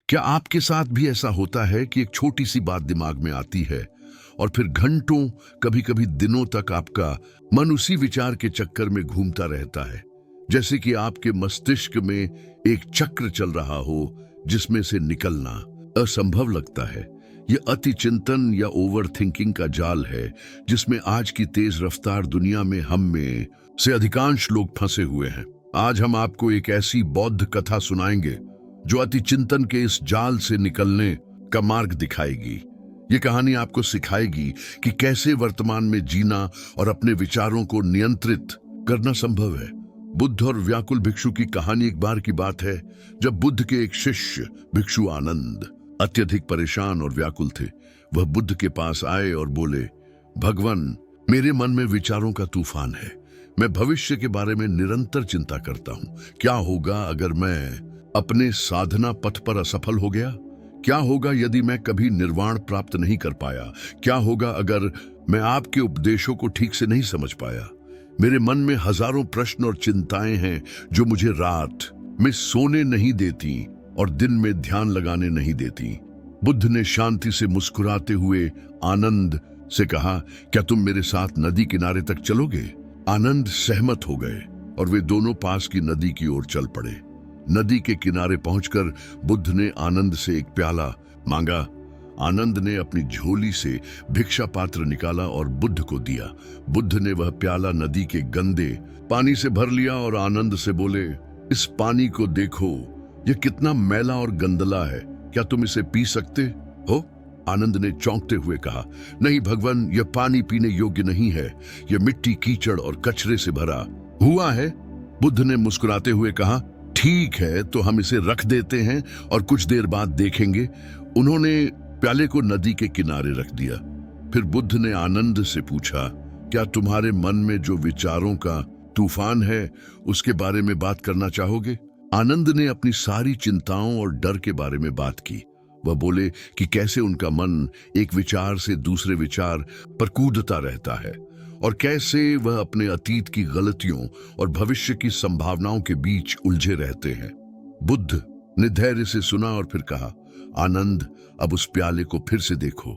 क्या आपके साथ भी ऐसा होता है कि एक छोटी सी बात दिमाग में आती है और फिर घंटों, कभी कभी दिनों तक आपका मन उसी विचार के चक्कर में घूमता रहता है, जैसे कि आपके मस्तिष्क में एक चक्र चल रहा हो जिसमें से निकलना असंभव लगता है। यह अति चिंतन या ओवर थिंकिंग का जाल है जिसमें आज की तेज रफ्तार दुनिया में हम में से अधिकांश लोग फंसे हुए हैं। आज हम आपको एक ऐसी बौद्ध कथा सुनाएंगे जो अति चिंतन के इस जाल से निकलने का मार्ग दिखाएगी। ये कहानी आपको सिखाएगी कि कैसे वर्तमान में जीना और अपने विचारों को नियंत्रित करना संभव है। बुद्ध और व्याकुल भिक्षु की कहानी एक बार की बात है जब बुद्ध के एक शिष्य भिक्षु आनंद अत्यधिक परेशान और व्याकुल थे। वह बुद्ध के पास आए और बोले, भगवान, मेरे मन में विचारों का तूफान है। मैं भविष्य के बारे में निरंतर चिंता करता हूँ। क्या होगा अगर मैं अपने साधना पथ पर असफल हो गया? क्या होगा यदि मैं कभी निर्वाण प्राप्त नहीं कर पाया? क्या होगा अगर मैं आपके उपदेशों को ठीक से नहीं समझ पाया? मेरे मन में हजारों प्रश्न और चिंताएं हैं जो मुझे रात में सोने नहीं देती और दिन में ध्यान लगाने नहीं देती। बुद्ध ने शांति से मुस्कुराते हुए आनंद से कहा, क्या तुम मेरे साथ नदी किनारे तक चलोगे? आनंद सहमत हो गए और वे दोनों पास की नदी की ओर चल पड़े। नदी के किनारे पहुंचकर बुद्ध ने आनंद से एक प्याला मांगा। आनंद ने अपनी झोली से भिक्षा पात्र निकाला और बुद्ध को दिया। बुद्ध ने वह प्याला नदी के गंदे पानी से भर लिया और आनंद से बोले, इस पानी को देखो, यह कितना मैला और गंदला है। क्या तुम इसे पी सकते हो? आनंद ने चौंकते हुए कहा, नहीं भगवान, यह पानी पीने योग्य नहीं है। यह मिट्टी, कीचड़ और कचरे से भरा हुआ है। बुद्ध ने मुस्कुराते हुए कहा, ठीक है, तो हम इसे रख देते हैं और कुछ देर बाद देखेंगे। उन्होंने प्याले को नदी के किनारे रख दिया। फिर बुद्ध ने आनंद से पूछा, क्या तुम्हारे मन में जो विचारों का तूफान है उसके बारे में बात करना चाहोगे? आनंद ने अपनी सारी चिंताओं और डर के बारे में बात की। वह बोले कि कैसे उनका मन एक विचार से दूसरे विचार पर कूदता रहता है और कैसे वह अपने अतीत की गलतियों और भविष्य की संभावनाओं के बीच उलझे रहते हैं। बुद्ध ने धैर्य से सुना और फिर कहा, आनंद, अब उस प्याले को फिर से देखो।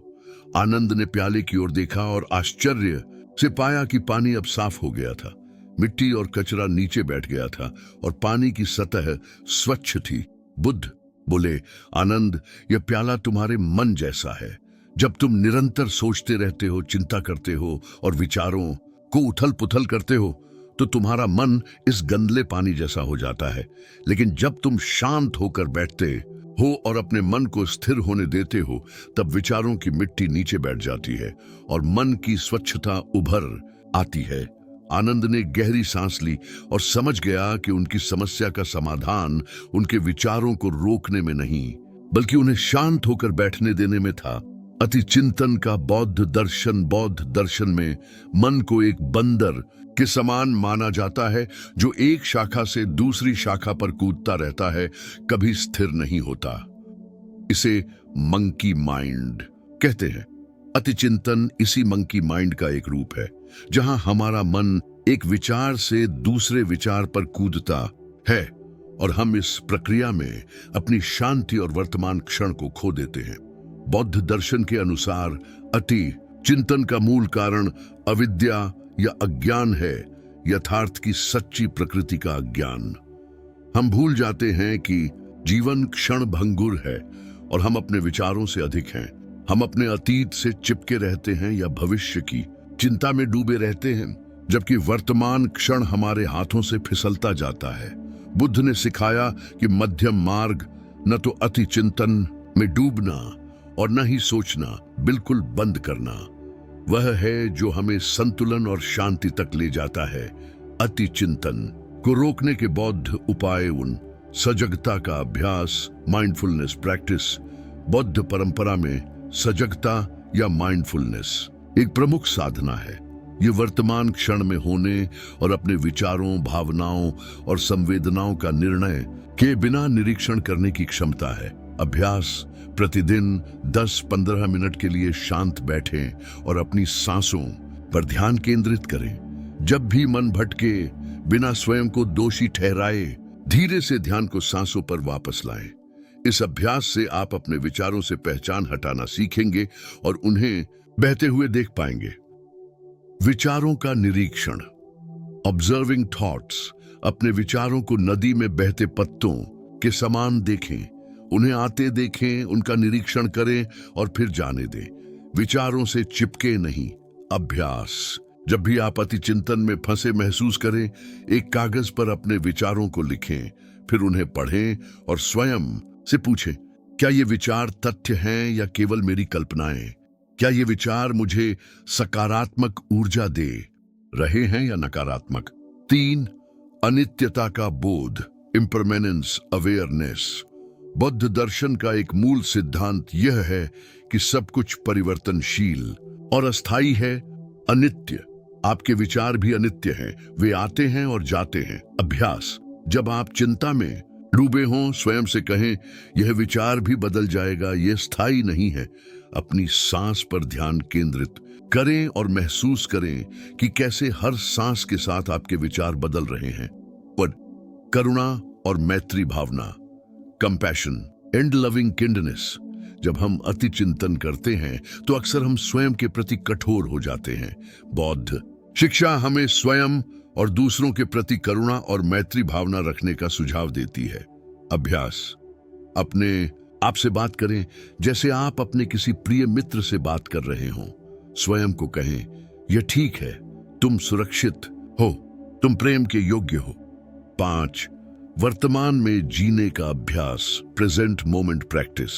आनंद ने प्याले की ओर देखा और आश्चर्य से पाया कि पानी अब साफ हो गया था। मिट्टी और कचरा नीचे बैठ गया था और पानी की सतह स्वच्छ थी। बुद्ध बोले, आनंद, यह प्याला तुम्हारे मन जैसा है। जब तुम निरंतर सोचते रहते हो, चिंता करते हो और विचारों को उथल पुथल करते हो तो तुम्हारा मन इस गंदले पानी जैसा हो जाता है। लेकिन जब तुम शांत होकर बैठते हो और अपने मन को स्थिर होने देते हो, तब विचारों की मिट्टी नीचे बैठ जाती है और मन की स्वच्छता उभर आती है। आनंद ने गहरी सांस ली और समझ गया कि उनकी समस्या का समाधान उनके विचारों को रोकने में नहीं, बल्कि उन्हें शांत होकर बैठने देने में था। अति चिंतन का बौद्ध दर्शन में मन को एक बंदर के समान माना जाता है जो एक शाखा से दूसरी शाखा पर कूदता रहता है, कभी स्थिर नहीं होता। इसे मंकी माइंड कहते हैं। अति चिंतन इसी मंकी माइंड का एक रूप है, जहां हमारा मन एक विचार से दूसरे विचार पर कूदता है और हम इस प्रक्रिया में अपनी शांति और वर्तमान क्षण को खो देते हैं। बौद्ध दर्शन के अनुसार अति चिंतन का मूल कारण अविद्या या अज्ञान है, यथार्थ की सच्ची प्रकृति का अज्ञान। हम भूल जाते हैं कि जीवन क्षण भंगुर है और हम अपने विचारों से अधिक हैं। हम अपने अतीत से चिपके रहते हैं या भविष्य की चिंता में डूबे रहते हैं, जबकि वर्तमान क्षण हमारे हाथों से फिसलता जाता है। बुद्ध ने सिखाया कि मध्यम मार्ग न तो अति चिंतन में डूबना और न ही सोचना बिल्कुल बंद करना, वह है जो हमें संतुलन और शांति तक ले जाता है। अति चिंतन को रोकने के बौद्ध उपाय उन सजगता का अभ्यास, माइंडफुलनेस प्रैक्टिस। बौद्ध परंपरा में सजगता या माइंडफुलनेस एक प्रमुख साधना है। ये वर्तमान क्षण में होने और अपने विचारों, भावनाओं और संवेदनाओं का निर्णय के बिना निरीक्षण करने की क्षमता है। अभ्यास: प्रतिदिन 10-15 मिनट के लिए शांत बैठें और अपनी सांसों पर ध्यान केंद्रित करें। जब भी मन भटके, बिना स्वयं को दोषी ठहराए, धीरे से ध्यान को सांसों पर वापस लाएं। इस अभ्यास से आप अपने विचारों से पहचान हटाना सीखेंगे और उन्हें बहते हुए देख पाएंगे। विचारों का निरीक्षण, ऑब्जर्विंग थॉट्स। अपने विचारों को नदी में बहते पत्तों के समान देखें, उन्हें आते देखें, उनका निरीक्षण करें और फिर जाने दें। विचारों से चिपके नहीं। अभ्यास, जब भी आप अति चिंतन में फंसे महसूस करें, एक कागज पर अपने विचारों को लिखें, फिर उन्हें पढ़ें और स्वयं से पूछें, क्या ये विचार तथ्य हैं या केवल मेरी कल्पनाएं? क्या ये विचार मुझे सकारात्मक ऊर्जा दे रहे हैं या नकारात्मक? 3. अनित्यता का बोध, इम्परमेनेंस अवेयरनेस। बौद्ध दर्शन का एक मूल सिद्धांत यह है कि सब कुछ परिवर्तनशील और अस्थायी है, अनित्य। आपके विचार भी अनित्य हैं, वे आते हैं और जाते हैं। अभ्यास, जब आप चिंता में डूबे हों, स्वयं से कहें, यह विचार भी बदल जाएगा, यह स्थायी नहीं है। अपनी सांस पर ध्यान केंद्रित करें और महसूस करें कि कैसे हर सांस के साथ आपके विचार बदल रहे हैं। पर करुणा और मैत्री भावना, कंपैशन एंड लविंग किंडनेस। जब हम अति चिंतन करते हैं तो अक्सर हम स्वयं के प्रति कठोर हो जाते हैं। बौद्ध शिक्षा हमें स्वयं और दूसरों के प्रति करुणा और मैत्री भावना रखने का सुझाव देती है। अभ्यास, अपने आप से बात करें जैसे आप अपने किसी प्रिय मित्र से बात कर रहे हों। स्वयं को कहें, यह ठीक है, तुम सुरक्षित हो, तुम प्रेम के योग्य हो। 5. वर्तमान में जीने का अभ्यास, प्रेजेंट मोमेंट प्रैक्टिस।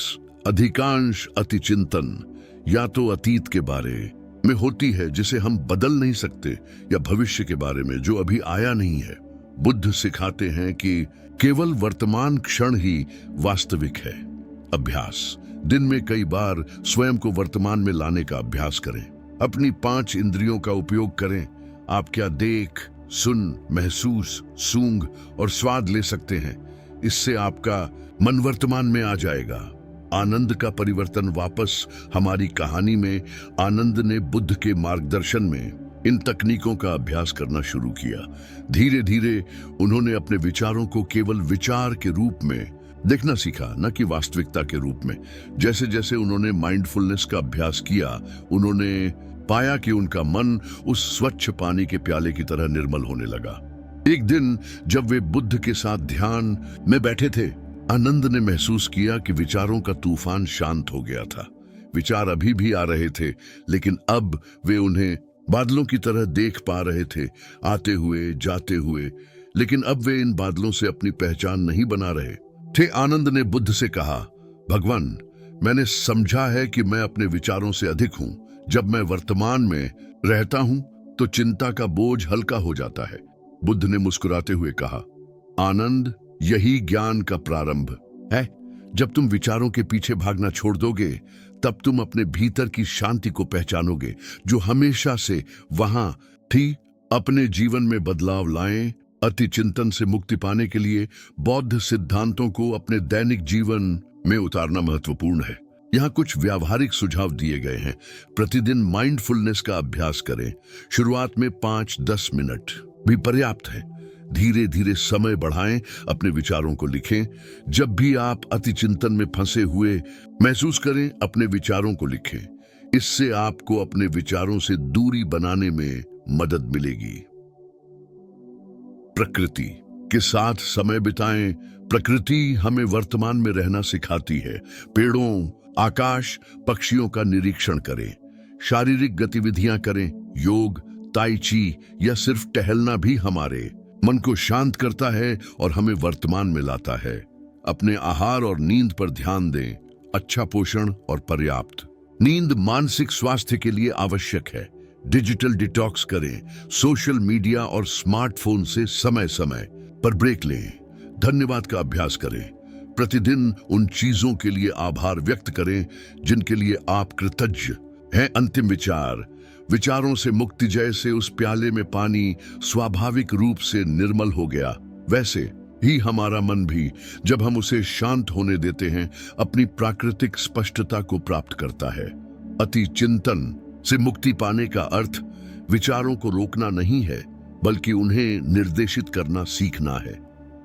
अधिकांश अति चिंतन या तो अतीत के बारे में होती है जिसे हम बदल नहीं सकते, या भविष्य के बारे में जो अभी आया नहीं है। बुद्ध सिखाते हैं कि केवल वर्तमान क्षण ही वास्तविक है। अभ्यास, दिन में कई बार स्वयं को वर्तमान में लाने का अभ्यास करें। अपनी 5 इंद्रियों का उपयोग करें। आप क्या देख, सुन, महसूस, सूंघ और स्वाद ले सकते हैं। इससे आपका मन वर्तमान में आ जाएगा। आनंद का परिवर्तन वापस हमारी कहानी में आनंद ने बुद्ध के मार्गदर्शन में इन तकनीकों का अभ्यास करना शुरू किया। धीरे धीरे उन्होंने अपने विचारों को केवल विचार के रूप में देखना सीखा, न कि वास्तविकता के रूप में। जैसे जैसे उन्होंने माइंडफुलनेस का अभ्यास किया, उन्होंने पाया कि उनका मन उस स्वच्छ पानी के प्याले की तरह निर्मल होने लगा। एक दिन जब वे बुद्ध के साथ ध्यान में बैठे थे, आनंद ने महसूस किया कि विचारों का तूफान शांत हो गया था। विचार अभी भी आ रहे थे, लेकिन अब वे उन्हें बादलों की तरह देख पा रहे थे, आते हुए, जाते हुए। लेकिन अब वे इन बादलों से अपनी पहचान नहीं बना रहे थे। आनंद ने बुद्ध से कहा, भगवान, मैंने समझा है कि मैं अपने विचारों से अधिक हूं। जब मैं वर्तमान में रहता हूं तो चिंता का बोझ हल्का हो जाता है। बुद्ध ने मुस्कुराते हुए कहा, आनंद, यही ज्ञान का प्रारंभ है। जब तुम विचारों के पीछे भागना छोड़ दोगे, तब तुम अपने भीतर की शांति को पहचानोगे जो हमेशा से वहां थी। अपने जीवन में बदलाव लाएं। अति चिंतन से मुक्ति पाने के लिए बौद्ध सिद्धांतों को अपने दैनिक जीवन में उतारना महत्वपूर्ण है। यहाँ कुछ व्यावहारिक सुझाव दिए गए हैं। प्रतिदिन माइंडफुलनेस का अभ्यास करें। शुरुआत में 5-10 मिनट भी पर्याप्त है। धीरे धीरे समय बढ़ाएं। अपने विचारों को लिखें। जब भी आप अति चिंतन में फंसे हुए महसूस करें, अपने विचारों को लिखें। इससे आपको अपने विचारों से दूरी बनाने में मदद मिलेगी। प्रकृति के साथ समय बिताएं। प्रकृति हमें वर्तमान में रहना सिखाती है। पेड़ों, आकाश, पक्षियों का निरीक्षण करें। शारीरिक गतिविधियां करें। योग, ताई ची या सिर्फ टहलना भी हमारे मन को शांत करता है और हमें वर्तमान में लाता है। अपने आहार और नींद पर ध्यान दें। अच्छा पोषण और पर्याप्त नींद मानसिक स्वास्थ्य के लिए आवश्यक है। डिजिटल डिटॉक्स करें। सोशल मीडिया और स्मार्टफोन से समय समय पर ब्रेक लें। धन्यवाद का अभ्यास करें। प्रतिदिन उन चीजों के लिए आभार व्यक्त करें जिनके लिए आप कृतज्ञ हैं। अंतिम विचार, विचारों से मुक्ति जैसे उस प्याले में पानी स्वाभाविक रूप से निर्मल हो गया, वैसे ही हमारा मन भी, जब हम उसे शांत होने देते हैं, अपनी प्राकृतिक स्पष्टता को प्राप्त करता है। अति चिंतन से मुक्ति पाने का अर्थ विचारों को रोकना नहीं है, बल्कि उन्हें निर्देशित करना सीखना है।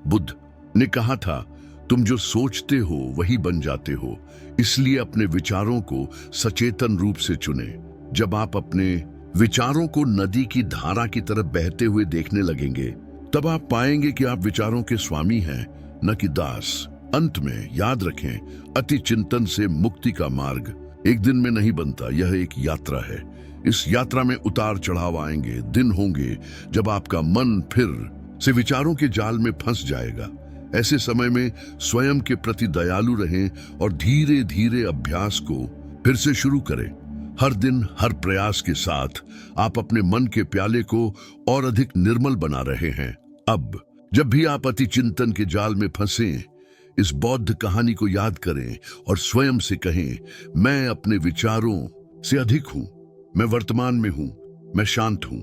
बुद्ध ने कहा था, तुम जो सोचते हो वही बन जाते हो, इसलिए अपने विचारों को सचेतन रूप से चुने। जब आप अपने विचारों को नदी की धारा की तरफ बहते हुए देखने लगेंगे, तब आप पाएंगे कि आप विचारों के स्वामी हैं, न कि दास। अंत में याद रखें, अति चिंतन से मुक्ति का मार्ग एक दिन में नहीं बनता, यह एक यात्रा है। इस यात्रा में उतार चढ़ाव आएंगे, दिन होंगे जब आपका मन फिर से विचारों के जाल में फंस जाएगा। ऐसे समय में स्वयं के प्रति दयालु रहें और धीरे धीरे अभ्यास को फिर से शुरू करें। हर दिन हर प्रयास के साथ आप अपने मन के प्याले को और अधिक निर्मल बना रहे हैं। अब जब भी आप अति चिंतन के जाल में फंसें, इस बौद्ध कहानी को याद करें और स्वयं से कहें, मैं अपने विचारों से अधिक हूं, मैं वर्तमान में हूं, मैं शांत हूं।